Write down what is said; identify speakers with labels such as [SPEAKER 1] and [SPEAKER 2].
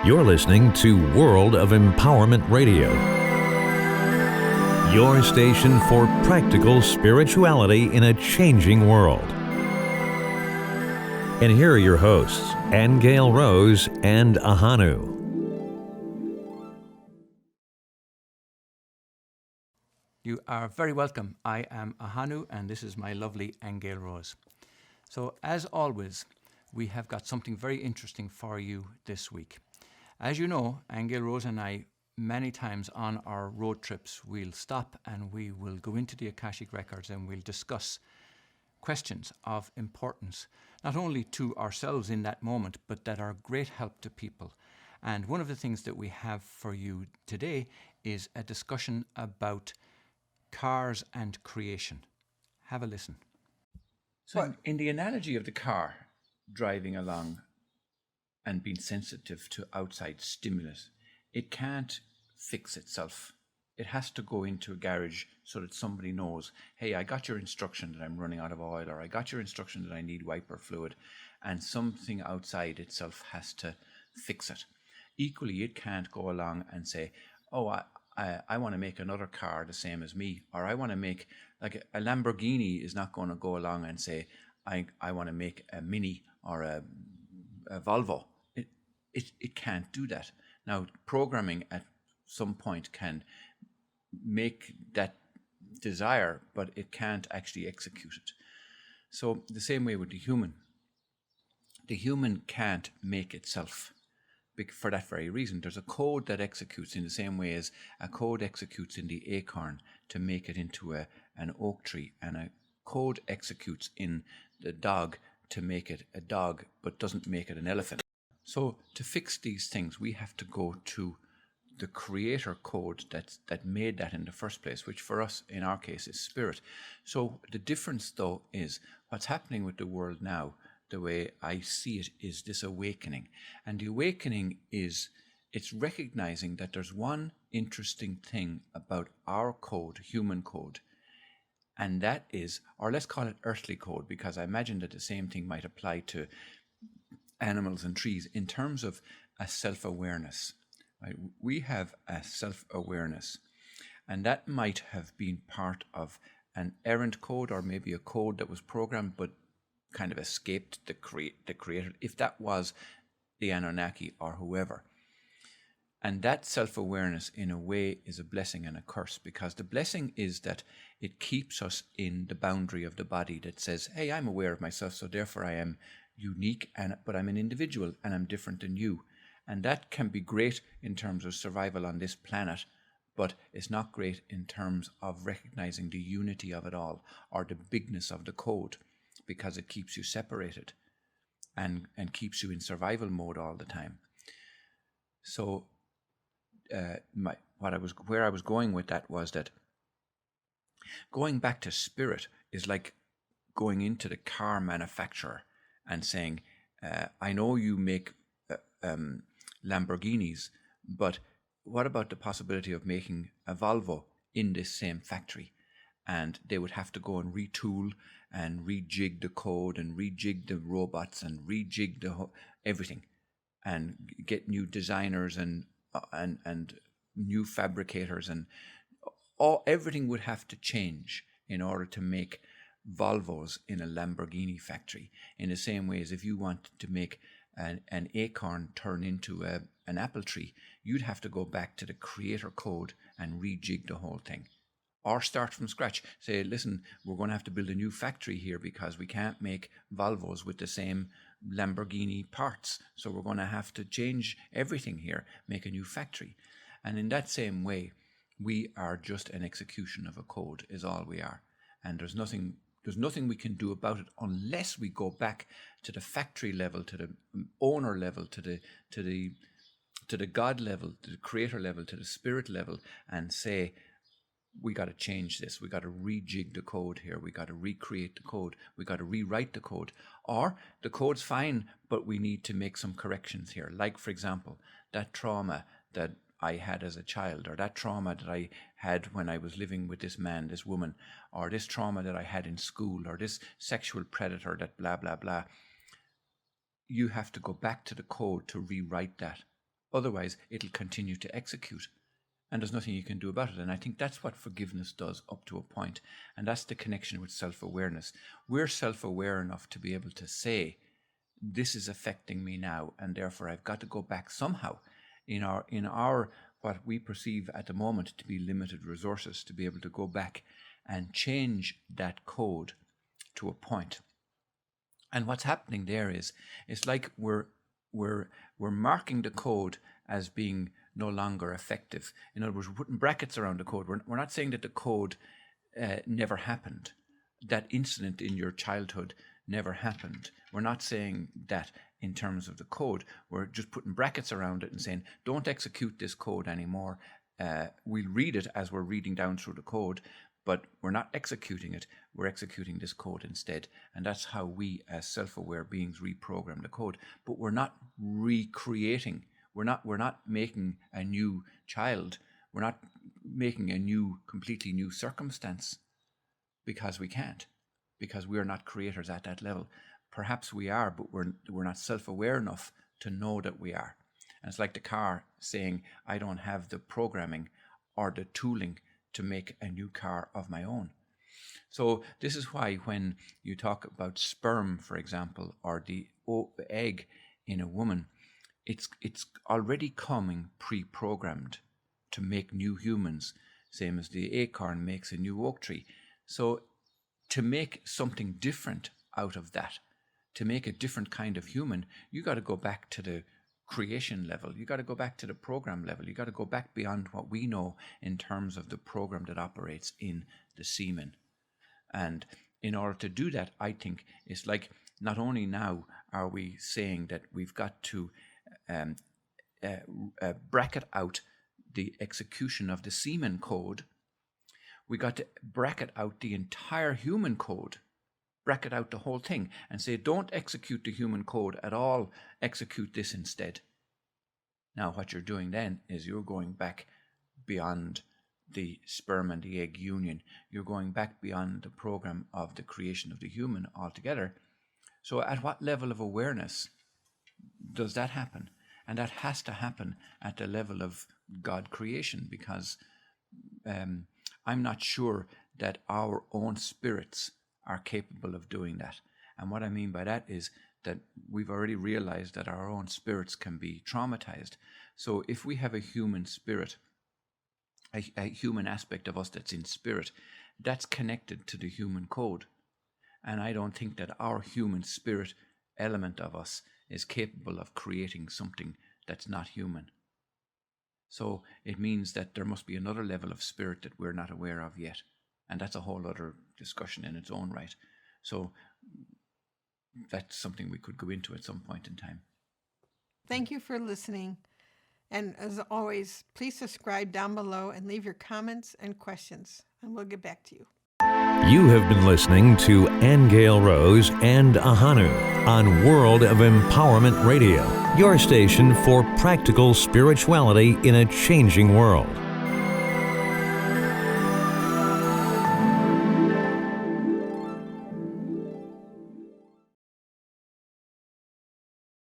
[SPEAKER 1] You're listening to World of Empowerment Radio, your station for practical spirituality in a changing world. And here are your hosts, Aingeal Rose and Ahonu.
[SPEAKER 2] You are very welcome. I am Ahonu, and this is my lovely Aingeal Rose. So, as always, we have got something very interesting for you this week. As you know, Aingeal Rose and I, many times on our road trips, we'll stop and we will go into the Akashic Records and we'll discuss questions of importance, not only to ourselves in that moment, but that are great help to people. And one of the things that we have for you today is a discussion about cars and creation. Have a listen.
[SPEAKER 3] So in the analogy of the car driving along and being sensitive to outside stimulus, it can't fix itself. It has to go into a garage so that somebody knows, hey, I got your instruction that I'm running out of oil, or I got your instruction that I need wiper fluid, and something outside itself has to fix it. Equally, it can't go along and say, oh, I want to make another car the same as me, or I want to make, like a Lamborghini is not going to go along and say, I want to make a Mini or a Volvo. It can't do that. Now, programming at some point can make that desire, but it can't actually execute it. So the same way with the human. The human can't make itself. For that very reason, there's a code that executes in the same way as a code executes in the acorn to make it into an oak tree, and a code executes in the dog to make it a dog, but doesn't make it an elephant. So to fix these things, we have to go to the creator code that made that in the first place, which for us, in our case, is spirit. So the difference, though, is what's happening with the world now, the way I see it, is this awakening. And the awakening is, it's recognizing that there's one interesting thing about our code, human code, and that is, or let's call it earthly code, because I imagine that the same thing might apply to animals and trees in terms of a self-awareness. Right? We have a self-awareness, and that might have been part of an errant code, or maybe a code that was programmed but kind of escaped the creator, if that was the Anunnaki or whoever. And that self-awareness, in a way, is a blessing and a curse, because the blessing is that it keeps us in the boundary of the body that says, hey, I'm aware of myself, so therefore I am unique, but I'm an individual and I'm different than you. And that can be great in terms of survival on this planet, but it's not great in terms of recognizing the unity of it all, or the bigness of the code, because it keeps you separated and keeps you in survival mode all the time. So where I was going with that was that going back to spirit is like going into the car manufacturer and saying, I know you make Lamborghinis, but what about the possibility of making a Volvo in this same factory? And they would have to go and retool and rejig the code and rejig the robots and rejig everything, and get new designers and new fabricators, and everything would have to change in order to make Volvos in a Lamborghini factory. In the same way as if you wanted to make an acorn turn into an apple tree, you'd have to go back to the creator code and rejig the whole thing. Or start from scratch. Say, listen, we're going to have to build a new factory here because we can't make Volvos with the same Lamborghini parts. So we're going to have to change everything here, make a new factory. And in that same way, we are just an execution of a code, is all we are. And there's nothing we can do about it unless we go back to the factory level, to the owner level, to the God level, to the creator level, to the spirit level, and say, we got to change this. We got to rejig the code here. We got to recreate the code. We got to rewrite the code. Or the code's fine, but we need to make some corrections here. Like, for example, that trauma that I had as a child, or that trauma that I had when I was living with this man, this woman, or this trauma that I had in school, or this sexual predator that blah, blah, blah. You have to go back to the code to rewrite that. Otherwise, it'll continue to execute. And there's nothing you can do about it. And I think that's what forgiveness does up to a point. And that's the connection with self-awareness. We're self-aware enough to be able to say, this is affecting me now, and therefore I've got to go back somehow in our what we perceive at the moment to be limited resources, to be able to go back and change that code to a point. And what's happening there is, it's like we're marking the code as being no longer effective. In other words, we're putting brackets around the code. We're not saying that the code never happened. That incident in your childhood never happened. We're not saying that in terms of the code. We're just putting brackets around it and saying, don't execute this code anymore. We'll read it as we're reading down through the code, but we're not executing it. We're executing this code instead. And that's how we, as self-aware beings, reprogram the code. But we're not recreating. We're not making a new child. We're not making a completely new circumstance, because we can't, because we are not creators at that level. Perhaps we are, but we're not self-aware enough to know that we are. And it's like the car saying, I don't have the programming or the tooling to make a new car of my own. So this is why when you talk about sperm, for example, or the egg in a woman, it's already coming pre-programmed to make new humans, same as the acorn makes a new oak tree. So to make something different out of that, to make a different kind of human, you got to go back to the creation level. You got to go back to the program level. You got to go back beyond what we know in terms of the program that operates in the semen. And in order to do that, I think it's like, not only now are we saying that we've got to bracket out the execution of the semen code, we got to bracket out the entire human code, bracket out the whole thing, and say, don't execute the human code at all, execute this instead. Now, what you're doing then is you're going back beyond the sperm and the egg union. You're going back beyond the program of the creation of the human altogether. So at what level of awareness does that happen? And that has to happen at the level of God creation, because I'm not sure that our own spirits are capable of doing that. And what I mean by that is that we've already realized that our own spirits can be traumatized. So if we have a human spirit, a human aspect of us that's in spirit, that's connected to the human code. And I don't think that our human spirit element of us is capable of creating something that's not human. So it means that there must be another level of spirit that we're not aware of yet. And that's a whole other discussion in its own right. So that's something we could go into at some point in time.
[SPEAKER 4] Thank you for listening. And as always, please subscribe down below and leave your comments and questions, and we'll get back to you.
[SPEAKER 1] You have been listening to Aingeal Rose and Ahonu on World of Empowerment Radio, your station for practical spirituality in a changing world.